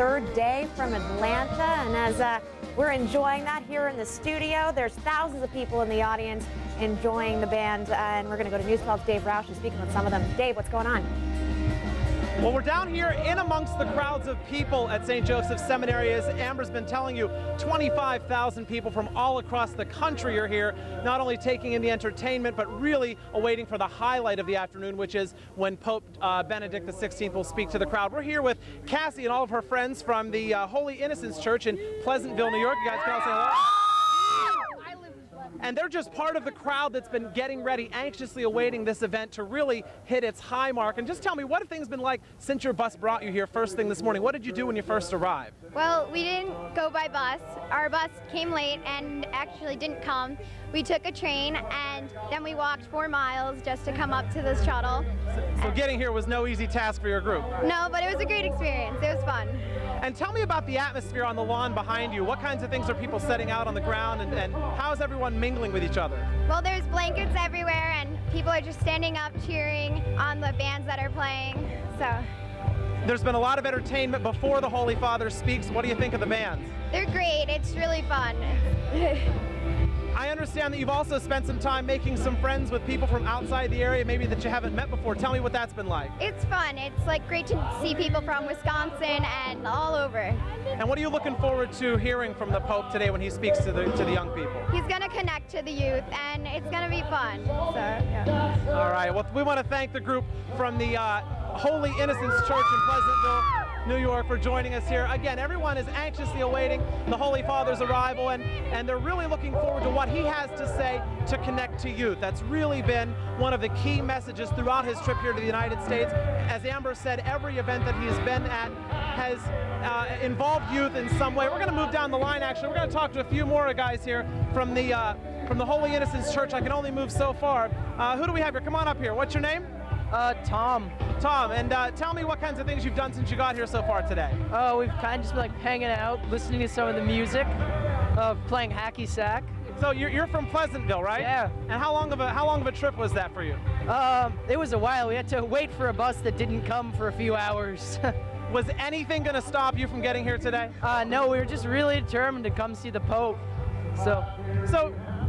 third day from Atlanta, and as we're enjoying that here in the studio, there's thousands of people in the audience enjoying the band, and we're going to go to News 12's Dave Roush and speaking with some of them. Dave, what's going on? Well, we're down here in amongst the crowds of people at St. Joseph's Seminary. As Amber's been telling you, 25,000 people from all across the country are here, not only taking in the entertainment, but really awaiting for the highlight of the afternoon, which is when Pope Benedict XVI will speak to the crowd. We're here with Cassie and all of her friends from the Holy Innocents Church in Pleasantville, New York. You guys can all say hello. And they're just part of the crowd that's been getting ready, anxiously awaiting this event to really hit its high mark. And just tell me, what have things been like since your bus brought you here first thing this morning? What did you do when you first arrived? Well, we didn't go by bus. Our bus came late and actually didn't come. We took a train and then we walked 4 miles just to come up to the shuttle. So getting here was no easy task for your group? No, but it was a great experience. It was fun. And tell me about the atmosphere on the lawn behind you. What kinds of things are people setting out on the ground, and how is everyone mingling with each other? Well, there's blankets everywhere and people are just standing up cheering on the bands that are playing. So there's been a lot of entertainment before the Holy Father speaks. What do you think of the bands? they're great. It's really fun. I understand that you've also spent some time making some friends with people from outside the area, maybe that you haven't met before. Tell me what that's been like. It's fun. It's like great to see people from Wisconsin and all over. And what are you looking forward to hearing from the Pope today when he speaks to the young people? He's going to connect to the youth, and it's going to be fun. So, yeah. All right. Well, we want to thank the group from the Holy Innocents Church in Pleasantville, New York, for joining us here. Again, everyone is anxiously awaiting the Holy Father's arrival, and they're really looking forward to what he has to say to connect to youth. That's really been one of the key messages throughout his trip here to the United States. As Amber said, every event that he's been at has involved youth in some way. We're going to move down the line, actually. We're going to talk to a few more guys here from the Holy Innocents Church. I can only move so far. Who do we have here? Come on up here. What's your name? Tom. Tom, and tell me what kinds of things you've done since you got here so far today. Oh, we've kind of just been like hanging out, listening to some of the music, playing hacky sack. So you're from Pleasantville, right? Yeah. And how long of a trip was that for you? It was a while. We had to wait for a bus that didn't come for a few hours. Was anything going to stop you from getting here today? No, we were just really determined to come see the Pope. So,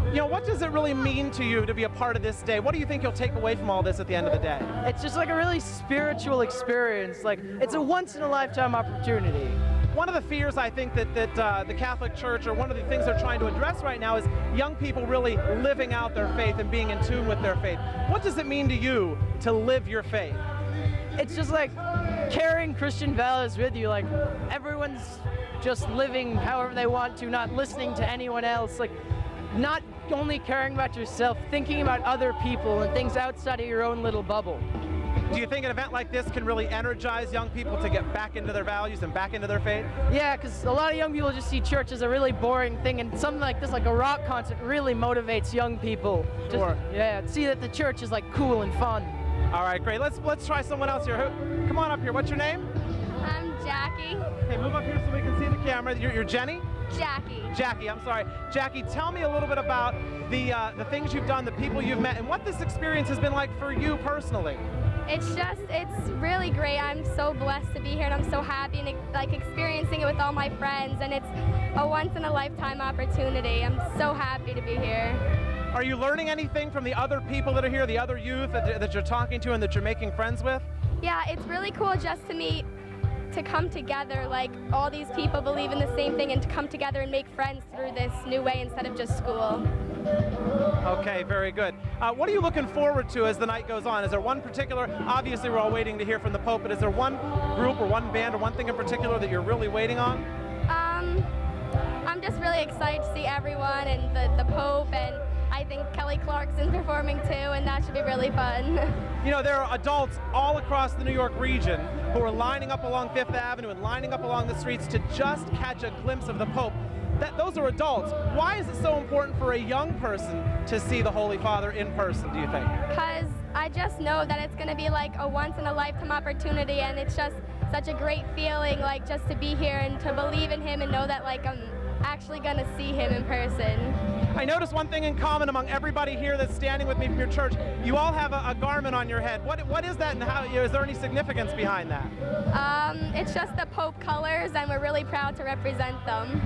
you know, what does it really mean to you to be a part of this day? What do you think you'll take away from all this at the end of the day? it's just like a really spiritual experience. Like, it's a once-in-a-lifetime opportunity. One of the fears I think that the Catholic Church, or one of the things they're trying to address right now, is young people really living out their faith and being in tune with their faith. What does it mean to you to live your faith? It's just like carrying Christian values with you. Like, everyone's just living however they want to, not listening to anyone else. Like, not only caring about yourself, thinking about other people and things outside of your own little bubble. Do you think an event like this can really energize young people to get back into their values and back into their faith? Yeah, because a lot of young people just see church as a really boring thing, and something like this, like a rock concert, really motivates young people. Sure. Yeah, see that the church is like cool and fun. All right, great. Let's try someone else here. Come on up here. What's your name? I'm Jackie. Okay, move up here so we can see the camera. You're Jenny? Jackie. Jackie, I'm sorry. Jackie, tell me a little bit about the things you've done, the people you've met, and what this experience has been like for you personally. It's really great. I'm so blessed to be here, and I'm so happy and like experiencing it with all my friends, and it's a once-in-a-lifetime opportunity. I'm so happy to be here. Are you learning anything from the other people that are here, the other youth that you're talking to and that you're making friends with? Yeah, it's really cool just to come together, like all these people believe in the same thing, and to come together and make friends through this new way instead of just school. Okay, very good. What are you looking forward to as the night goes on? Is there one particular, obviously we're all waiting to hear from the Pope, but is there one group or one band or one thing in particular that you're really waiting on? I'm just really excited to see everyone and the Pope, and I think Kelly Clarkson's performing too, and that should be really fun. You know, there are adults all across the New York region who are lining up along Fifth Avenue and lining up along the streets to just catch a glimpse of the Pope. Those are adults. Why is it so important for a young person to see the Holy Father in person, do you think? Because I just know that it's going to be like a once-in-a-lifetime opportunity, and it's just such a great feeling, like just to be here and to believe in him and know that like actually going to see him in person. I noticed one thing in common among everybody here that's standing with me from your church. You all have a garment on your head. What is that, and how, is there any significance behind that? It's just the Pope colors, and we're really proud to represent them.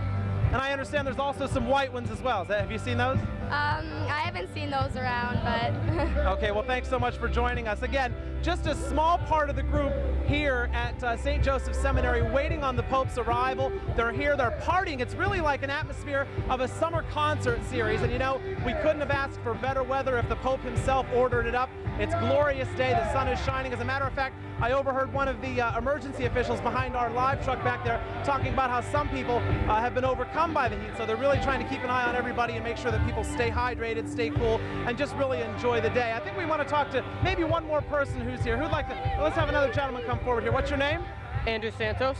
And I understand there's also some white ones as well. Have you seen those? I haven't seen those around, but... Okay, well, thanks so much for joining us. Again, just a small part of the group here at St. Joseph's Seminary waiting on the Pope's arrival. They're here, they're partying. It's really like an atmosphere of a summer concert series. And you know, we couldn't have asked for better weather if the Pope himself ordered it up. It's a glorious day, the sun is shining. As a matter of fact, I overheard one of the emergency officials behind our live truck back there talking about how some people have been overcome by the heat. So they're really trying to keep an eye on everybody and make sure that people stay hydrated, stay cool, and just really enjoy the day. I think we want to talk to maybe one more person who's here. Who'd like to, let's have another gentleman come forward here. What's your name? Andrew Santos.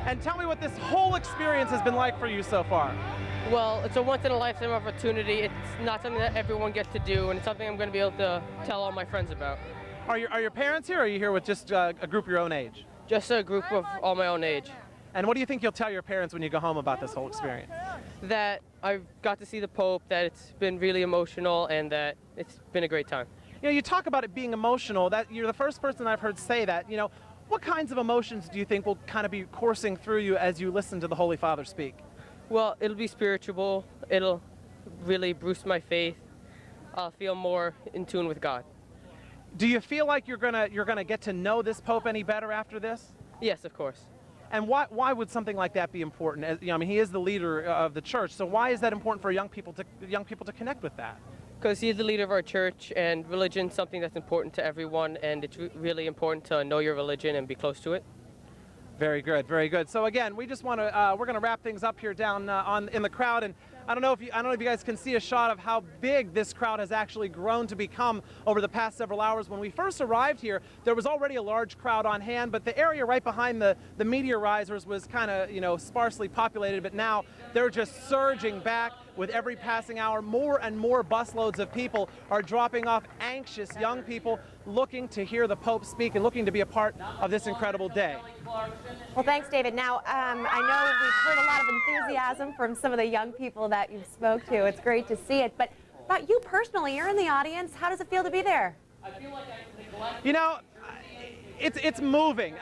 And tell me what this whole experience has been like for you so far. Well, it's a once-in-a-lifetime opportunity. It's not something that everyone gets to do, and it's something I'm going to be able to tell all my friends about. Are your parents here, or are you here with just a group your own age? Just a group of all my own age. And what do you think you'll tell your parents when you go home about this whole experience? That I've got to see the Pope, that it's been really emotional, and that it's been a great time. You know, you talk about it being emotional. That you're the first person I've heard say that. You know, what kinds of emotions do you think will kind of be coursing through you as you listen to the Holy Father speak? Well, it'll be spiritual. It'll really boost my faith. I'll feel more in tune with God. Do you feel like you're gonna get to know this Pope any better after this? Yes, of course. And why would something like that be important? As, you know, I mean, he is the leader of the church, so why is that important for young people to connect with that? Because he's the leader of our church, and religion's something that's important to everyone, and it's really important to know your religion and be close to it. Very good, very good. So again, we just want to we're going to wrap things up here down in the crowd, and I don't know if you guys can see a shot of how big this crowd has actually grown to become over the past several hours. When we first arrived here, there was already a large crowd on hand, but the area right behind the meteor risers was kind of, you know, sparsely populated, but now they're just surging back with every passing hour. More and more busloads of people are dropping off, anxious young people looking to hear the Pope speak and looking to be a part of this incredible day. Well, thanks, David. Now, I know we've heard a lot of enthusiasm from some of the young people that you've spoke to. It's great to see it. But about you personally, you're in the audience. How does it feel to be there? You know, it's moving.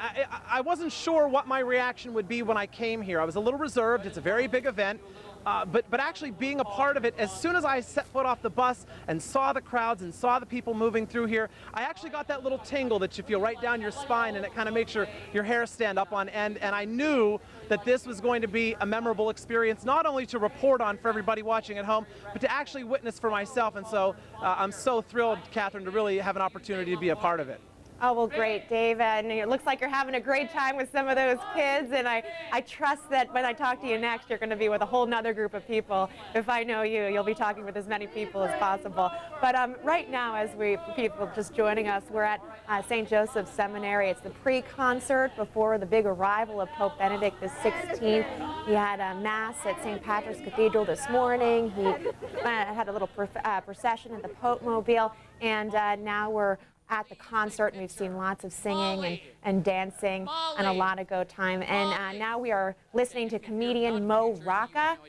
I wasn't sure what my reaction would be when I came here. I was a little reserved. It's a very big event. But actually being a part of it, as soon as I set foot off the bus and saw the crowds and saw the people moving through here, I actually got that little tingle that you feel right down your spine, and it kind of makes your hair stand up on end. And I knew that this was going to be a memorable experience, not only to report on for everybody watching at home, but to actually witness for myself. And so I'm so thrilled, Catherine, to really have an opportunity to be a part of it. Oh, well, great, Dave. And it looks like you're having a great time with some of those kids. And I trust that when I talk to you next, you're going to be with a whole nother group of people. If I know you, you'll be talking with as many people as possible. But right now, as people just joining us, we're at St. Joseph's Seminary. It's the pre-concert before the big arrival of Pope Benedict XVI. He had a Mass at St. Patrick's Cathedral this morning. He had a little procession at the Pope Mobile. And now we're at the concert, and we've seen lots of singing and dancing and a lot of go time. And now we are listening to comedian Mo Rocca.